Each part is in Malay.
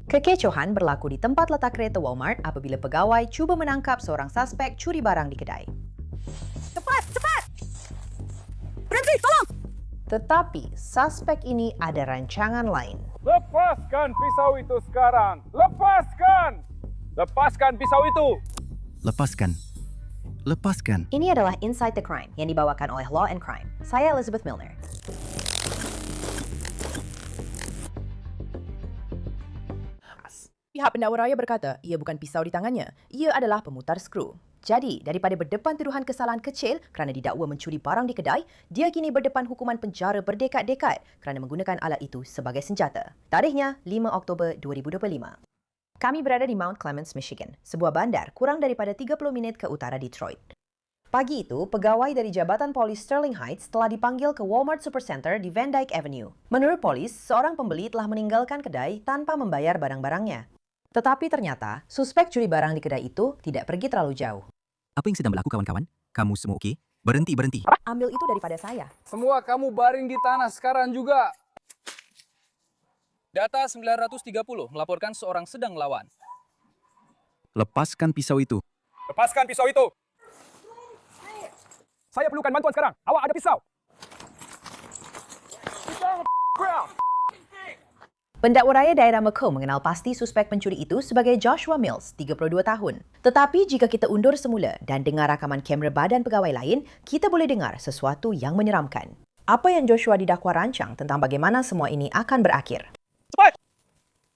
Kekecohan berlaku di tempat letak kereta Walmart apabila pegawai cuba menangkap seorang suspek curi barang di kedai. Cepat, cepat! Berhenti, tolong! Tetapi, suspek ini ada rancangan lain. Lepaskan pisau itu sekarang! Lepaskan! Lepaskan pisau itu! Lepaskan. Lepaskan. Ini adalah Inside the Crime yang dibawakan oleh Law and Crime. Saya Elizabeth Milner. Pihak pendakwa raya berkata ia bukan pisau di tangannya, ia adalah pemutar skru. Jadi, daripada berdepan tuduhan kesalahan kecil kerana didakwa mencuri barang di kedai, dia kini berdepan hukuman penjara berdekad-dekad kerana menggunakan alat itu sebagai senjata. Tarikhnya 5 Oktober 2025. Kami berada di Mount Clemens, Michigan, sebuah bandar kurang daripada 30 minit ke utara Detroit. Pagi itu, pegawai dari Jabatan Polis Sterling Heights telah dipanggil ke Walmart Supercenter di Van Dyke Avenue. Menurut polis, seorang pembeli telah meninggalkan kedai tanpa membayar barang-barangnya. Tetapi ternyata, suspek curi barang di kedai itu tidak pergi terlalu jauh. Apa yang sedang berlaku kawan-kawan? Kamu semua okey? Berhenti. Ambil itu daripada saya. Semua kamu baring di tanah sekarang juga! Data 930 melaporkan seorang sedang melawan. Lepaskan pisau itu. Lepaskan pisau itu! Saya perlukan bantuan sekarang. Awak ada pisau! Pendakwa raya daerah Macomb mengenal pasti suspek pencuri itu sebagai Joshua Mills, 32 tahun. Tetapi jika kita undur semula dan dengar rakaman kamera badan pegawai lain, kita boleh dengar sesuatu yang menyeramkan. Apa yang Joshua didakwa rancang tentang bagaimana semua ini akan berakhir. Cepat!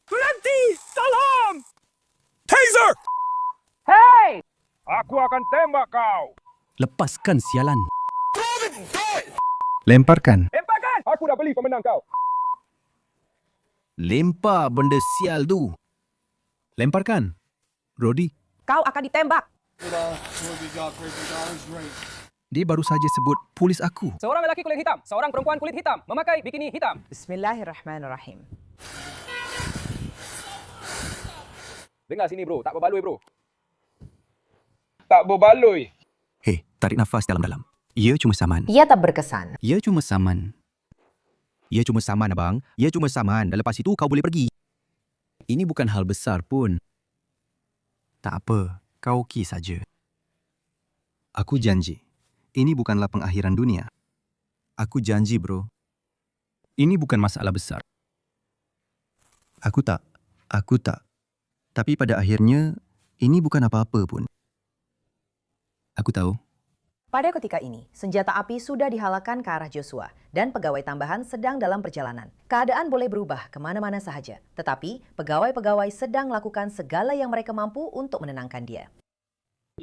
Berhenti! Tolong! Taser! Hey! Aku akan tembak kau! Lepaskan sialan. Lemparkan. Lemparkan! Aku dah beli pemenang kau! Lempar benda sial tu. Lemparkan. Rodi, Kau akan ditembak. dia baru saja sebut polis aku. Seorang lelaki kulit hitam, seorang perempuan kulit hitam memakai bikini hitam. Bismillahirrahmanirrahim. Dengar sini bro, tak berbaloi bro. Tak berbaloi. Hei, tarik nafas dalam-dalam. Ia cuma saman. Ia tak berkesan. Ia cuma saman. Ia cuma saman, abang. Ia cuma saman. Dan lepas itu, kau boleh pergi. Ini bukan hal besar pun. Tak apa. Kau okey saja. Aku janji. Ini bukanlah pengakhiran dunia. Aku janji, bro. Ini bukan masalah besar. Aku tak. Tapi pada akhirnya, ini bukan apa-apa pun. Aku tahu. Pada ketika ini, senjata api sudah dihalalkan ke arah Joshua dan pegawai tambahan sedang dalam perjalanan. Keadaan boleh berubah kemana-mana sahaja, tetapi pegawai-pegawai sedang melakukan segala yang mereka mampu untuk menenangkan dia.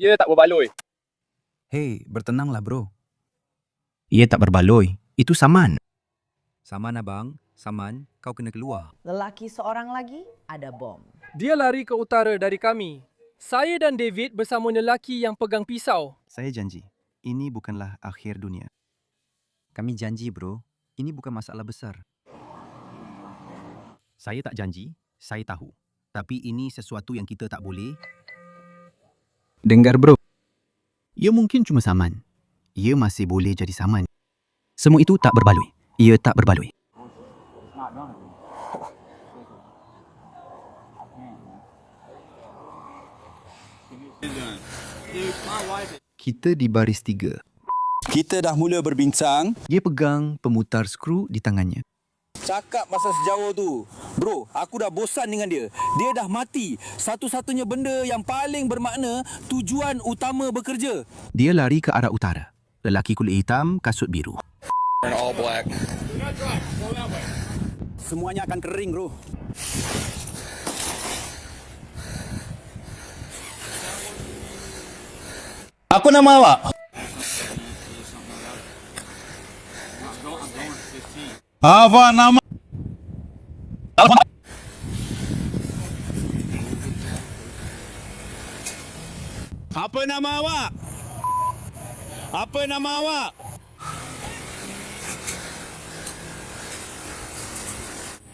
Ia tak berbaloi. Hei, bertenanglah, bro. Ia tak berbaloi. Itu saman. Saman, abang. Saman, kau kena keluar. Lelaki seorang lagi ada bom. Dia lari ke utara dari kami. Saya dan David bersama lelaki yang pegang pisau. Saya janji. Ini bukanlah akhir dunia. Kami janji, bro. Ini bukan masalah besar. Saya tak janji. Saya tahu. Tapi ini sesuatu yang kita tak boleh. Dengar, bro. Ia mungkin cuma saman. Ia masih boleh jadi saman. Semua itu tak berbaloi. Ia tak berbaloi. Kita di baris 3. Kita dah mula berbincang. Dia pegang pemutar skru di tangannya. Cakap pasal sejauh tu. Bro, aku dah bosan dengan dia. Dia dah mati. Satu-satunya benda yang paling bermakna, tujuan utama bekerja. Dia lari ke arah utara. Lelaki kulit hitam, kasut biru. All black. Semuanya akan kering, bro. Apa nama awak? Apa nama? Apa nama awak? Apa nama awak?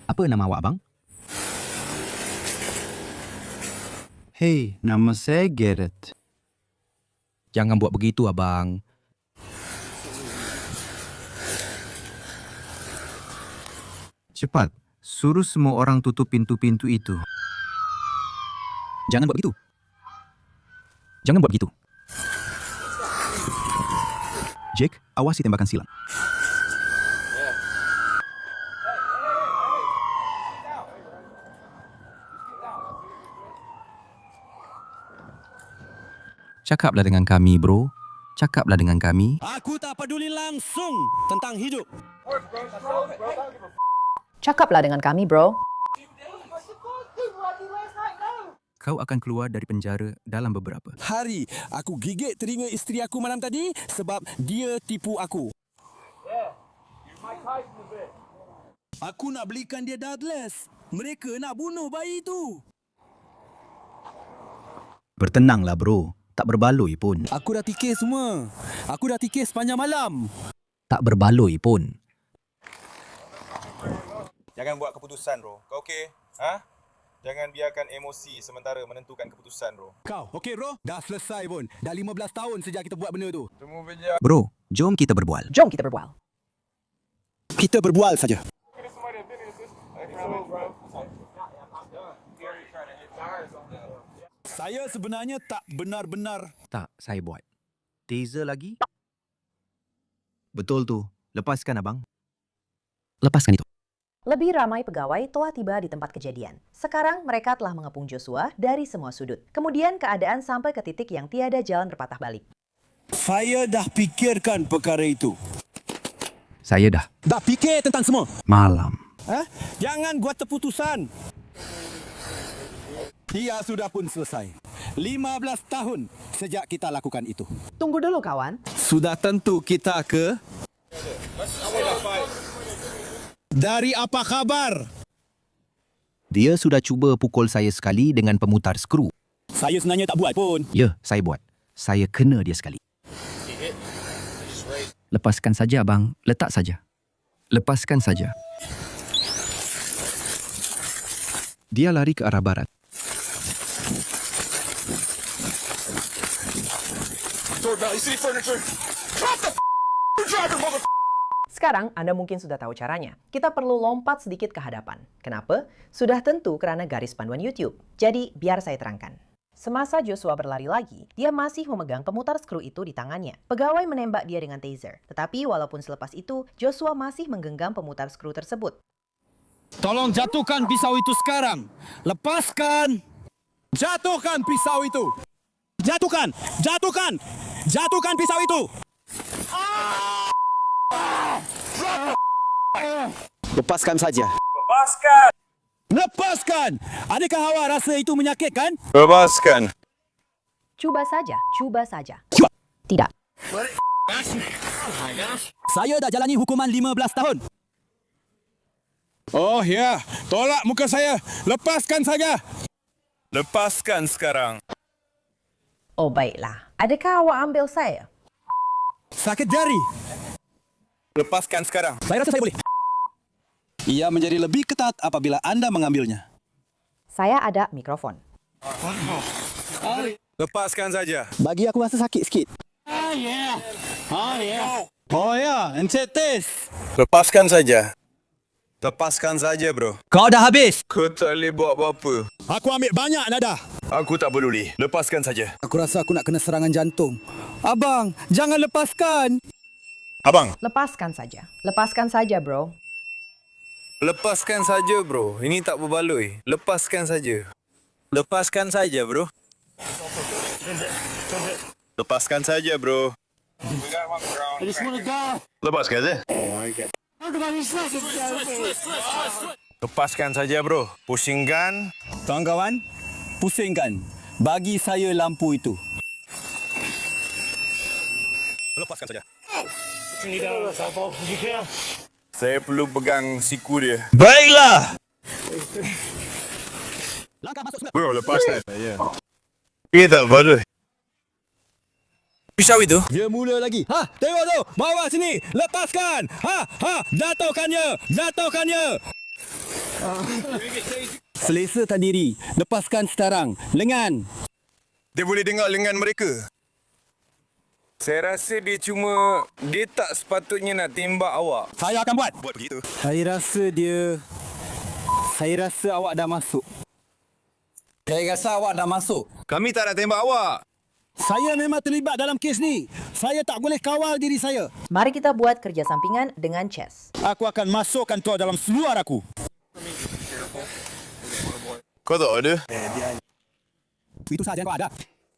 Apa nama awak, bang? Hei, nama saya Garrett. Jangan buat begitu, abang. Cepat. Suruh semua orang tutup pintu-pintu itu. Jangan buat begitu. Jangan buat begitu. Jake, awasi tembakan silang. Cakaplah dengan kami, bro. Cakaplah dengan kami. Aku tak peduli langsung tentang hidup. Cakaplah dengan kami, bro. Kau akan keluar dari penjara dalam beberapa. Hari aku gigit telinga isteri aku malam tadi sebab dia tipu aku. Aku nak belikan dia Douglas. Mereka nak bunuh bayi itu. Bertenanglah, bro. Tak berbaloi pun. Aku dah tikis semua. Aku dah tikis sepanjang malam. Tak berbaloi pun. Jangan buat keputusan, bro. Kau okey? Ha? Jangan biarkan emosi sementara menentukan keputusan, bro. Kau okey bro? Dah selesai pun. Dah 15 tahun sejak kita buat benda tu. Bro, jom kita berbual. Jom kita berbual. Kita berbual saja. Saya sebenarnya tak benar-benar. Tak, saya buat. Taser lagi? Betul tu. Lepaskan, abang. Lepaskan itu. Lebih ramai pegawai telah tiba di tempat kejadian. Sekarang mereka telah mengepung Joshua dari semua sudut. Kemudian keadaan sampai ke titik yang tiada jalan berpatah balik. Saya dah fikirkan perkara itu. Saya dah. Dah fikir tentang semua. Malam. Jangan buat keputusan. Ia sudah pun selesai. 15 tahun sejak kita lakukan itu. Tunggu dulu, kawan. Sudah tentu kita ke? Dari apa kabar? Dia sudah cuba pukul saya sekali dengan pemutar skru. Saya sebenarnya tak buat pun. Ya, saya buat. Saya kena dia sekali. Lepaskan saja, abang. Letak saja. Lepaskan saja. Dia lari ke arah barat. Sekarang Anda mungkin sudah tahu caranya. Kita perlu lompat sedikit ke hadapan. Kenapa? Sudah tentu kerana garis panduan YouTube. Jadi, biar saya terangkan. Semasa Joshua berlari lagi, dia masih memegang pemutar skru itu di tangannya. Pegawai menembak dia dengan taser. Tetapi walaupun selepas itu, Joshua masih menggenggam pemutar skru tersebut. Tolong jatuhkan pisau itu sekarang. Lepaskan. Jatuhkan pisau itu. Jatuhkan. Jatuhkan. Jatuhkan pisau itu. Lepaskan saja. Lepaskan! Lepaskan. Adakah awak rasa itu menyakitkan? Lepaskan! Cuba saja, cuba saja. Cuba. Tidak. Saya dah jalani hukuman 15 tahun. Oh ya, tolak muka saya. Lepaskan saja. Lepaskan sekarang. Oh, baiklah. Adakah awak ambil saya? Sakit jari. Lepaskan sekarang. Saya rasa saya boleh. Ia menjadi lebih ketat apabila anda mengambilnya. Saya ada mikrofon. Lepaskan saja. Bagi aku rasa sakit sikit. Oh ya, encik tes. Lepaskan saja. Lepaskan saja, bro. Kau dah habis. Kau tak boleh buat apa-apa. Aku ambil banyak nada. Aku tak peduli. Lepaskan saja. Aku rasa aku nak kena serangan jantung. Abang, jangan lepaskan. Abang, Lepaskan saja. Lepaskan saja, bro. lepaskan saja, bro. Ini tak berbaloi. Lepaskan saja. Lepaskan saja, bro. Lepaskan saja, bro. Lepaskan saja. Lepaskan saja, bro. Pusingkan. Kawan-kawan, pusingkan. Bagi saya lampu itu. Lepaskan saja. Saya perlu pegang siku dia. Baiklah. Langkah masuk semula. Bro, lepaskan. Ya. Ini tak berbaloi. Pisau itu? Dia mula lagi. Tengok tu. Bawa sini. Lepaskan. Jatuhkannya. Jatuhkannya. Selesa tak diri. Lepaskan sekarang. Lengan. Dia boleh dengar lengan mereka. Saya rasa dia tak sepatutnya nak tembak awak. Saya akan buat. Buat begitu. Saya rasa dia Saya rasa awak dah masuk. Saya rasa awak dah masuk. Kami tak nak tembak awak. Saya memang terlibat dalam kes ni. Saya tak boleh kawal diri saya. Mari kita buat kerja sampingan dengan Chess. Aku akan masukkan kau dalam seluar aku. Kau tak ada? Itu sahaja kau ada.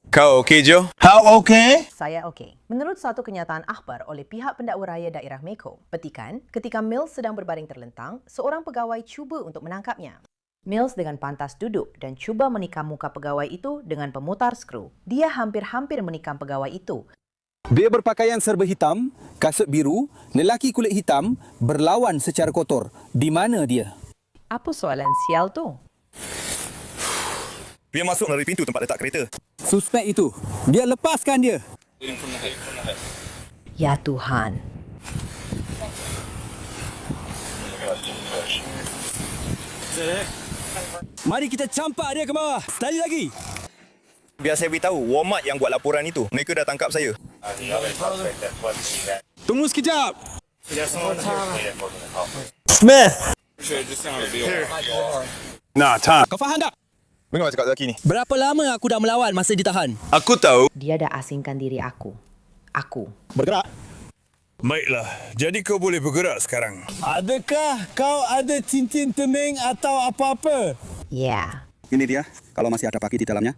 Kau okey, Jo? How okay? Saya okey. Menurut suatu kenyataan akhbar oleh pihak pendakwa raya daerah Meko, petikan, ketika Mills sedang berbaring terlentang, seorang pegawai cuba untuk menangkapnya. Mills dengan pantas duduk dan cuba menikam muka pegawai itu dengan pemutar skru. Dia hampir-hampir menikam pegawai itu. Dia berpakaian serba hitam, kasut biru, lelaki kulit hitam, berlawan secara kotor. Di mana dia? Apa soalan sial tu? Dia masuk melalui pintu tempat letak kereta. Suspek itu. Dia lepaskan dia. Ya Tuhan. Mari kita campak dia ke bawah. Sekali lagi. Biar saya beritahu, Walmart yang buat laporan itu. Mereka dah tangkap saya. Tunggu sekejap. Smith. Nah, tak. Kau faham tak? Dengar cakap lelaki ni. Berapa lama aku dah melawan masa ditahan? Aku tahu. Dia dah asingkan diri aku. Aku. Bergerak. Baiklah, jadi kau boleh bergerak sekarang. Adakah kau ada cincin temeng atau apa-apa? Ya. Ini dia. Kalau masih ada paket di dalamnya.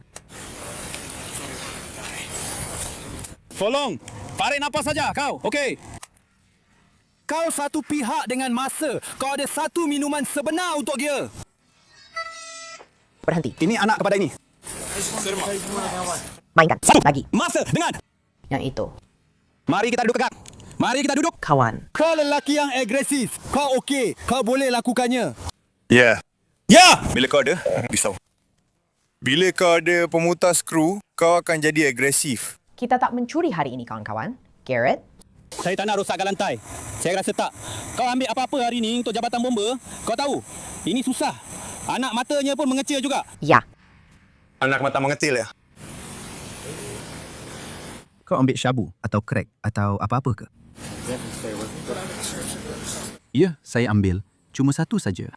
Tolong. Tarik nafas saja kau. Okey. Kau satu pihak dengan masa. Kau ada satu minuman sebenar untuk dia. Berhenti. Ini anak kepada ini. Mainkan. Satu lagi. Masa. Dengar. Yang itu. Mari kita duduk tegak. Mari kita duduk. Kawan. Kau lelaki yang agresif. Kau okey. Kau boleh lakukannya. Ya. Ya! Bila kau ada pisau. Bila kau ada pemutar skru, kau akan jadi agresif. Kita tak mencuri hari ini, kawan-kawan. Garrett? Saya tak nak rosakkan lantai. Saya rasa tak. Kau ambil apa-apa hari ni untuk jabatan bomba, kau tahu, ini susah. Anak matanya pun mengecil juga. Ya. Anak mata mengecil ya? Kau ambil syabu atau crack atau apa-apa ke? Ya, saya ambil. Cuma satu saja.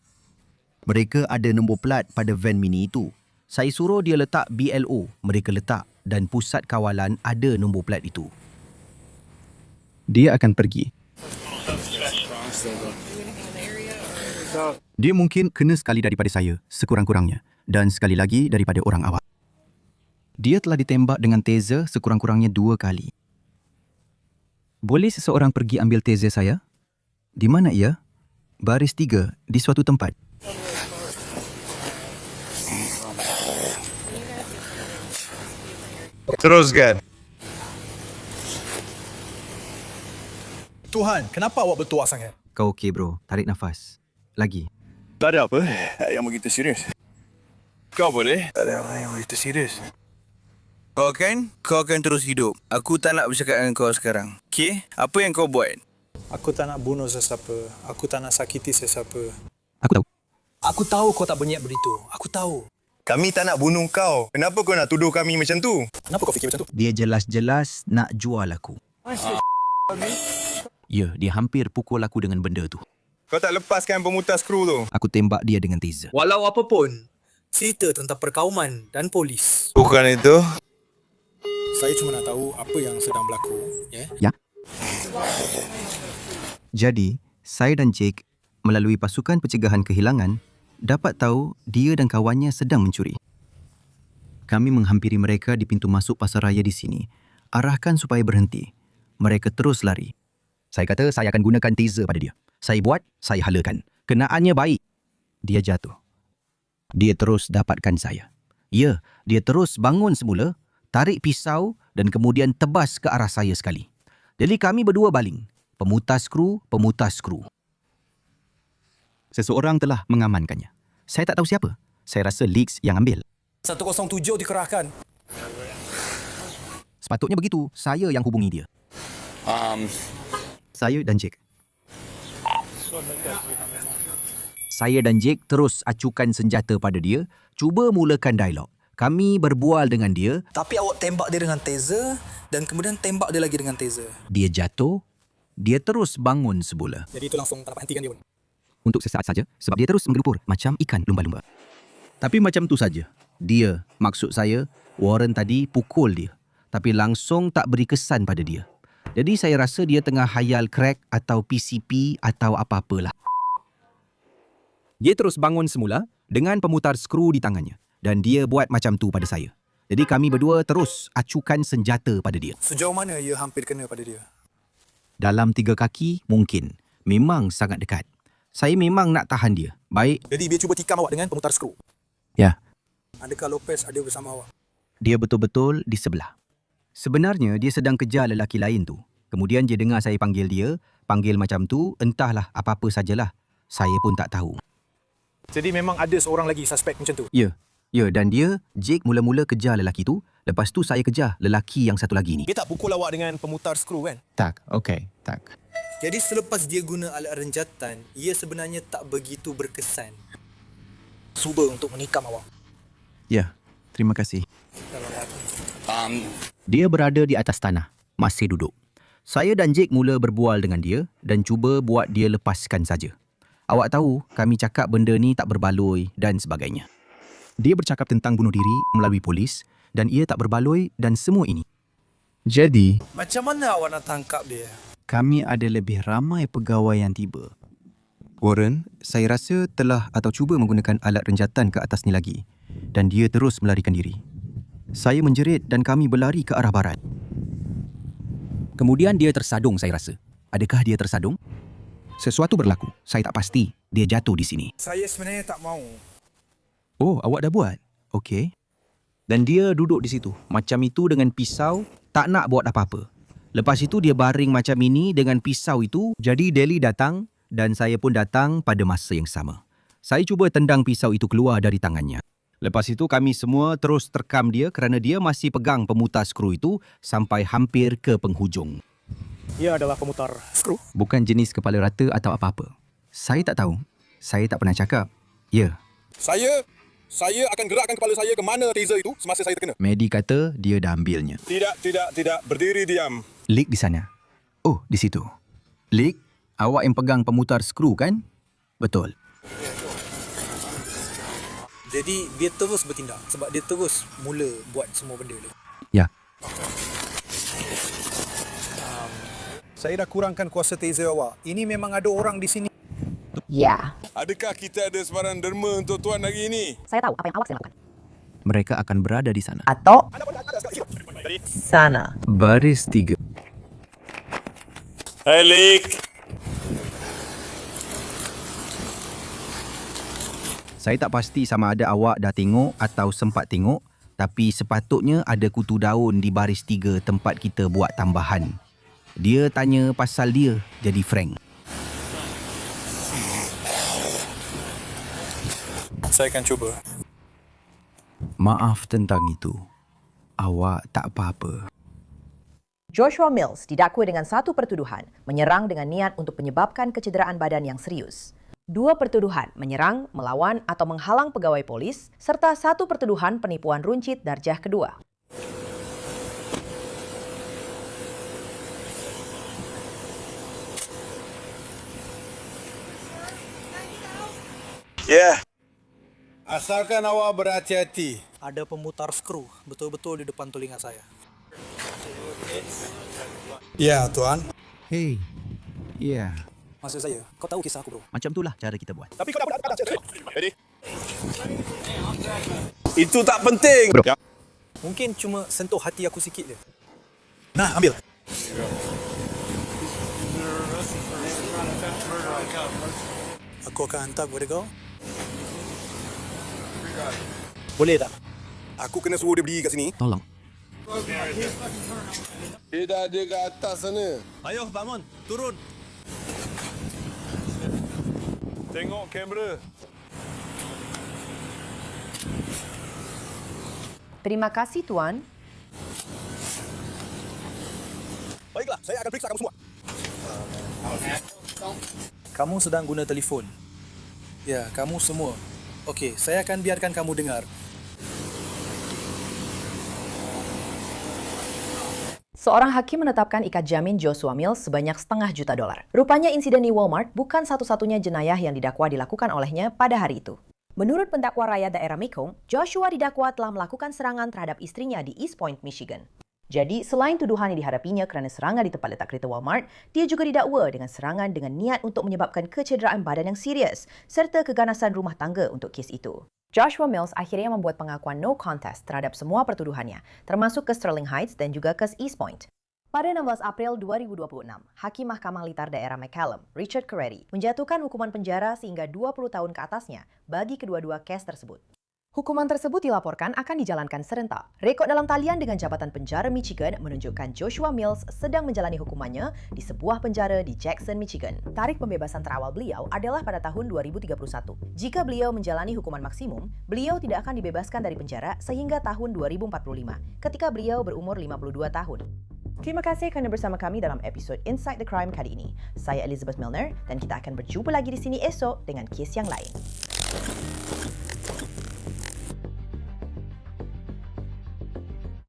Mereka ada nombor plat pada van mini itu. Saya suruh dia letak BLO. Mereka letak dan pusat kawalan ada nombor plat itu. Dia akan pergi. Dia mungkin kena sekali daripada saya, sekurang-kurangnya. Dan sekali lagi daripada orang awam. Dia telah ditembak dengan taser sekurang-kurangnya 2 kali. Boleh seseorang pergi ambil taser saya? Di mana ia? Baris 3, di suatu tempat. Teruskan. Tuhan, kenapa awak bertuah sangat? Kau okey bro, tarik nafas. Lagi. Tak ada apa yang begitu serius. Kau boleh? Tak ada apa yang begitu serius. Kau akan terus hidup. Aku tak nak bercakap dengan kau sekarang. Okey? Apa yang kau buat? Aku tak nak bunuh sesiapa. Aku tak nak sakiti sesiapa. Aku tahu. Aku tahu kau tak berniat begitu. Aku tahu. Kami tak nak bunuh kau. Kenapa kau nak tuduh kami macam tu? Kenapa kau fikir macam tu? Dia jelas-jelas nak jual aku. Ya, dia hampir pukul aku dengan benda tu. Kau tak lepaskan pemutar skru tu? Aku tembak dia dengan taser. Walau apa pun, cerita tentang perkauman dan polis. Bukan itu. Saya cuma nak tahu apa yang sedang berlaku. Ya? Ya. Jadi, saya dan Jake melalui pasukan pencegahan kehilangan dapat tahu dia dan kawannya sedang mencuri. Kami menghampiri mereka di pintu masuk pasaraya di sini. Arahkan supaya berhenti. Mereka terus lari. Saya kata saya akan gunakan taser pada dia. Saya buat, saya halakan. Kenaannya baik. Dia jatuh. Dia terus dapatkan saya. Ya, dia terus bangun semula, tarik pisau dan kemudian tebas ke arah saya sekali. Jadi kami berdua baling. Pemutar skru, pemutar skru. Seseorang telah mengamankannya. Saya tak tahu siapa. Saya rasa Leaks yang ambil. 107 dikerahkan. Sepatutnya begitu. Saya yang hubungi dia. Saya dan Jake. Saya dan Jake terus acukan senjata pada dia, cuba mulakan dialog. Kami berbual dengan dia. Tapi awak tembak dia dengan taser dan kemudian tembak dia lagi dengan taser. Dia jatuh. Dia terus bangun semula. Jadi itu langsung tak dapat hentikan dia pun. untuk sesaat saja sebab dia terus menggelupur macam ikan lumba-lumba. Tapi macam tu saja. Dia, maksud saya, Warren tadi pukul dia. Tapi langsung tak beri kesan pada dia. Jadi saya rasa dia tengah hayal crack atau PCP atau apa-apalah. Dia terus bangun semula dengan pemutar skru di tangannya. Dan dia buat macam tu pada saya. Jadi kami berdua terus acukan senjata pada dia. Sejauh mana ia hampir kena pada dia? Dalam 3 kaki, mungkin. Memang sangat dekat. Saya memang nak tahan dia. Baik. Jadi dia cuba tikam awak dengan pemutar skru. Ya. Adakah Lopez ada bersama awak? Dia betul-betul di sebelah. Sebenarnya dia sedang kejar lelaki lain tu. Kemudian dia dengar saya panggil dia. Panggil macam tu, entahlah apa-apa sajalah. Saya pun tak tahu. Jadi memang ada seorang lagi suspek macam tu? Ya. Ya, dan dia, Jake mula-mula kejar lelaki tu. Lepas tu saya kejar lelaki yang satu lagi ni. Dia tak pukul awak dengan pemutar skru kan? Tak, okey, tak. Jadi selepas dia guna alat renjatan, ia sebenarnya tak begitu berkesan. Cuba untuk menikam awak. Ya, terima kasih. Dia berada di atas tanah, masih duduk. Saya dan Jake mula berbual dengan dia dan cuba buat dia lepaskan saja. Awak tahu, kami cakap benda ni tak berbaloi dan sebagainya. Dia bercakap tentang bunuh diri melalui polis dan ia tak berbaloi dan semua ini. Jadi, Macam mana awak nak tangkap dia? kami ada lebih ramai pegawai yang tiba. Warren, saya rasa telah atau cuba menggunakan alat renjatan ke atas ni lagi dan dia terus melarikan diri. Saya menjerit dan kami berlari ke arah barat. Kemudian dia tersadung, saya rasa. Adakah dia tersadung? Sesuatu berlaku. Saya tak pasti. Dia jatuh di sini. Saya sebenarnya tak mau. Oh, awak dah buat? Okey. Dan dia duduk di situ. Macam itu dengan pisau, tak nak buat apa-apa. Lepas itu dia baring macam ini dengan pisau itu. Jadi Deli datang dan saya pun datang pada masa yang sama. Saya cuba tendang pisau itu keluar dari tangannya. Lepas itu kami semua terus terkam dia kerana dia masih pegang pemutar skru itu sampai hampir ke penghujung. Ia adalah pemutar skru. Bukan jenis kepala rata atau apa-apa. Saya tak tahu. Saya tak pernah cakap. Ya. Saya akan gerakkan kepala saya ke mana taser itu semasa saya terkena. Medi kata dia dah ambilnya. Tidak. Berdiri diam. Lik di sana. Oh, di situ. Lik, awak yang pegang pemutar skru kan? Betul. Jadi dia terus bertindak sebab dia terus mula buat semua benda tu. Ya. Saya dah kurangkan kuasa taser awak. Ini memang ada orang di sini. Ya, Adakah kita ada sebarang derma untuk tuan hari ini? Saya tahu apa yang awak sedang lakukan. Mereka akan berada di sana. atau sana. Baris 3. Hai, Lik. Saya tak pasti sama ada awak dah tengok atau sempat tengok, tapi sepatutnya ada kutu daun di baris 3 tempat kita buat tambahan. Dia tanya pasal dia jadi Frank. Saya akan cuba. Maaf tentang itu. Awak tak apa-apa. Joshua Mills didakwa dengan satu pertuduhan menyerang dengan niat untuk menyebabkan kecederaan badan yang serius. 2 pertuduhan menyerang, melawan atau menghalang pegawai polis serta 1 pertuduhan penipuan runcit darjah kedua. Ya. Asalkan awak berhati-hati. Ada pemutar skru betul-betul di depan telinga saya. Ya, Tuan. Hey. Ya. Maksud saya, kau tahu kisah aku, bro. Macam itulah cara kita buat. Tapi kau dah Ready? Itu tak penting. Bro. Mungkin cuma sentuh hati aku sikit je. Nah, ambil. Aku akan hantar kepada kau. Boleh tak? Aku kena suruh dia berdiri kat sini. Tolong. Dia dah ada kat atas sana. Ayo, Pak Mon, turun. Tengok kamera. Terima kasih, Tuan. Baiklah, saya akan periksa kamu semua. Kamu sedang guna telefon. Ya, kamu semua. Okey, saya akan biarkan kamu dengar. Seorang hakim menetapkan ikat jamin Joshua Mills sebanyak $500 juta. Rupanya insiden di Walmart bukan satu-satunya jenayah yang didakwa dilakukan olehnya pada hari itu. Menurut pendakwa rakyat daerah Macomb, Joshua didakwa telah melakukan serangan terhadap istrinya di East Point, Michigan. Jadi, selain tuduhan yang dihadapinya kerana serangan di tempat letak kereta Walmart, dia juga didakwa dengan serangan dengan niat untuk menyebabkan kecederaan badan yang serius serta keganasan rumah tangga untuk kes itu. Joshua Mills akhirnya membuat pengakuan no contest terhadap semua pertuduhannya, termasuk kes Sterling Heights dan juga kes East Point. Pada 16 April 2026, Hakim Mahkamah Litar Daerah McCallum, Richard Carretti, menjatuhkan hukuman penjara sehingga 20 tahun ke atasnya bagi kedua-dua kes tersebut. Hukuman tersebut dilaporkan akan dijalankan serentak. Rekod dalam talian dengan Jabatan Penjara Michigan menunjukkan Joshua Mills sedang menjalani hukumannya di sebuah penjara di Jackson, Michigan. Tarikh pembebasan terawal beliau adalah pada tahun 2031. Jika beliau menjalani hukuman maksimum, beliau tidak akan dibebaskan dari penjara sehingga tahun 2045, ketika beliau berumur 52 tahun. Terima kasih kerana bersama kami dalam episod Inside the Crime kali ini. Saya Elizabeth Milner dan kita akan berjumpa lagi di sini esok dengan kes yang lain.